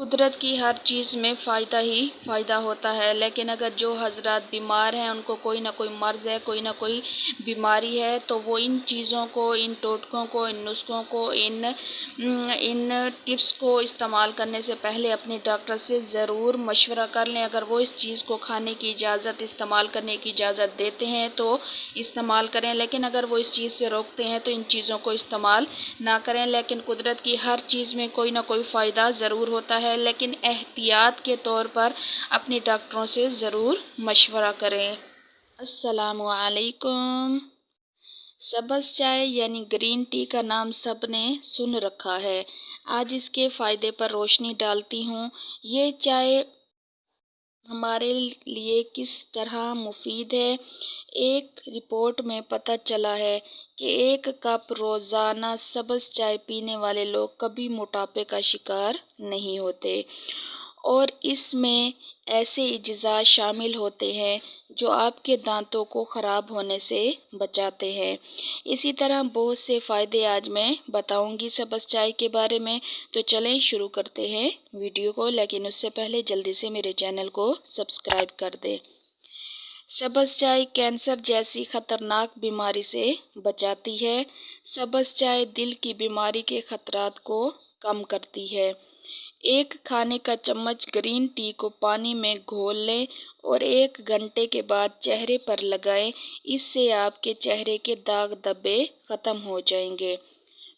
قدرت کی ہر چیز میں فائدہ ہی فائدہ ہوتا ہے، لیکن اگر جو حضرات بیمار ہیں، ان کو کوئی نہ کوئی مرض ہے، کوئی نہ کوئی بیماری ہے، تو وہ ان چیزوں کو، ان ٹوٹکوں کو، ان نسخوں کو، ان ٹپس کو استعمال کرنے سے پہلے اپنے ڈاکٹر سے ضرور مشورہ کر لیں۔ اگر وہ اس چیز کو کھانے کی اجازت، استعمال کرنے کی اجازت دیتے ہیں تو استعمال کریں، لیکن اگر وہ اس چیز سے روکتے ہیں تو ان چیزوں کو استعمال نہ کریں۔ لیکن قدرت کی ہر چیز میں کوئی نہ کوئی فائدہ ضرور ہوتا ہے، لیکن احتیاط کے طور پر اپنے ڈاکٹروں سے ضرور مشورہ کریں۔ السلام علیکم۔ سبز چائے یعنی گرین ٹی کا نام سب نے سن رکھا ہے۔ آج اس کے فائدے پر روشنی ڈالتی ہوں۔ یہ چائے ہمارے لیے کس طرح مفید ہے؟ ایک رپورٹ میں پتہ چلا ہے کہ 1 کپ روزانہ سبز چائے پینے والے لوگ کبھی موٹاپے کا شکار نہیں ہوتے، اور اس میں ایسے اجزاء شامل ہوتے ہیں جو آپ کے دانتوں کو خراب ہونے سے بچاتے ہیں۔ اسی طرح بہت سے فائدے آج میں بتاؤں گی سبز چائے کے بارے میں، تو چلیں شروع کرتے ہیں ویڈیو کو، لیکن اس سے پہلے جلدی سے میرے چینل کو سبسکرائب کر دیں۔ سبز چائے کینسر جیسی خطرناک بیماری سے بچاتی ہے۔ سبز چائے دل کی بیماری کے خطرات کو کم کرتی ہے۔ 1 کھانے کا چمچ گرین ٹی کو پانی میں گھول لیں اور 1 گھنٹے کے بعد چہرے پر لگائیں۔ اس سے آپ کے چہرے کے داغ دھبے ختم ہو جائیں گے۔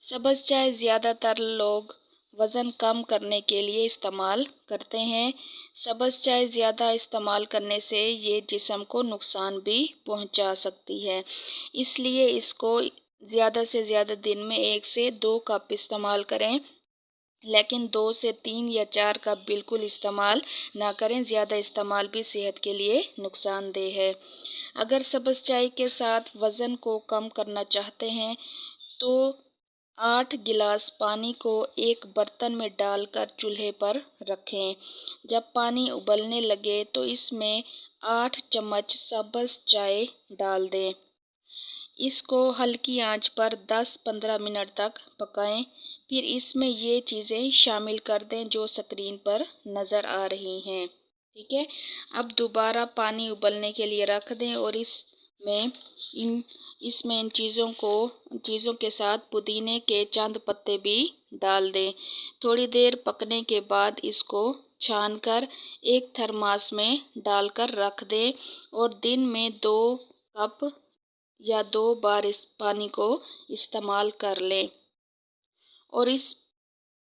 سبز چائے زیادہ تر لوگ وزن کم کرنے کے لیے استعمال کرتے ہیں۔ سبز چائے زیادہ استعمال کرنے سے یہ جسم کو نقصان بھی پہنچا سکتی ہے، اس لیے اس کو زیادہ سے زیادہ دن میں 1 سے 2 کپ استعمال کریں، لیکن 2 سے 3 یا 4 کپ بالکل استعمال نہ کریں۔ زیادہ استعمال بھی صحت کے لیے نقصان دہ ہے۔ اگر سبز چائے کے ساتھ وزن کو کم کرنا چاہتے ہیں تو 8 گلاس پانی کو ایک برتن میں ڈال کر چولہے پر رکھیں۔ جب پانی ابلنے لگے تو اس میں 8 چمچ سبز چائے ڈال دیں۔ اس کو ہلکی آنچ پر 10-15 منٹ تک پکائیں، پھر اس میں یہ چیزیں شامل کر دیں جو اسکرین پر نظر آ رہی ہیں۔ ٹھیک ہے، اب دوبارہ پانی ابلنے کے لیے رکھ دیں اور اس میں ان چیزوں کے ساتھ پودینے کے چند پتے بھی ڈال دیں۔ تھوڑی دیر پکنے کے بعد اس کو چھان کر ایک تھرماس میں ڈال کر رکھ دیں اور دن میں 2 کپ یا 2 بار اس پانی کو استعمال کر لیں، اور اس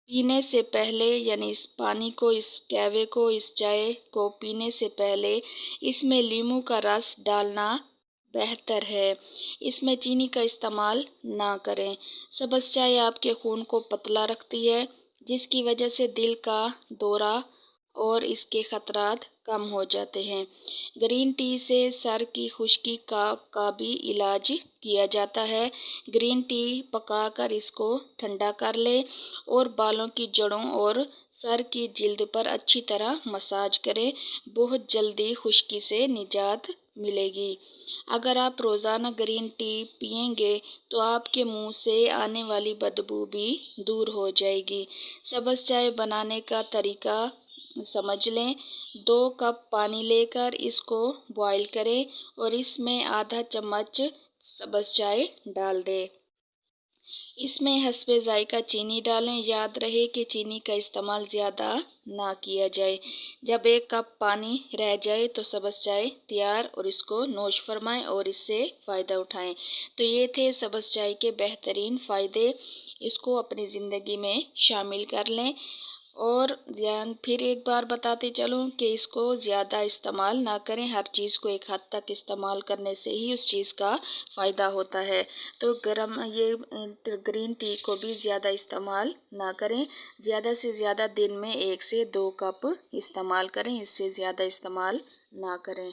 پینے سے پہلے، یعنی اس پانی کو، اس قہوے کو، اس چائے کو پینے سے پہلے اس میں لیموں کا رس ڈالنا بہتر ہے۔ اس میں چینی کا استعمال نہ کریں۔ سبز چائے آپ کے خون کو پتلا رکھتی ہے، جس کی وجہ سے دل کا دورہ اور اس کے خطرات کم ہو جاتے ہیں۔ گرین ٹی سے سر کی خشکی کا بھی علاج کیا جاتا ہے۔ گرین ٹی پکا کر اس کو ٹھنڈا کر لیں اور بالوں کی جڑوں اور سر کی جلد پر اچھی طرح مساج کریں۔ بہت جلدی خشکی سے نجات ملے گی۔ اگر آپ روزانہ گرین ٹی پئیں گے تو آپ کے منہ سے آنے والی بدبو بھی دور ہو جائے گی۔ سبز چائے بنانے کا طریقہ سمجھ لیں۔ 2 کپ پانی لے کر اس کو بوائل کریں اور اس میں آدھا چمچ سبز چائے ڈال دیں۔ اس میں حسب ذائقہ چینی ڈالیں۔ یاد رہے کہ چینی کا استعمال زیادہ نہ کیا جائے۔ جب 1 کپ پانی رہ جائے تو سبز چائے تیار، اور اس کو نوش فرمائیں اور اس سے فائدہ اٹھائیں۔ تو یہ تھے سبز چائے کے بہترین فائدے۔ اس کو اپنی زندگی میں شامل کر لیں، اور پھر ایک بار بتاتے چلوں کہ اس کو زیادہ استعمال نہ کریں۔ ہر چیز کو ایک حد تک استعمال کرنے سے ہی اس چیز کا فائدہ ہوتا ہے۔ تو گرین ٹی کو بھی زیادہ استعمال نہ کریں۔ زیادہ سے زیادہ دن میں 1 سے 2 کپ استعمال کریں، اس سے زیادہ استعمال نہ کریں۔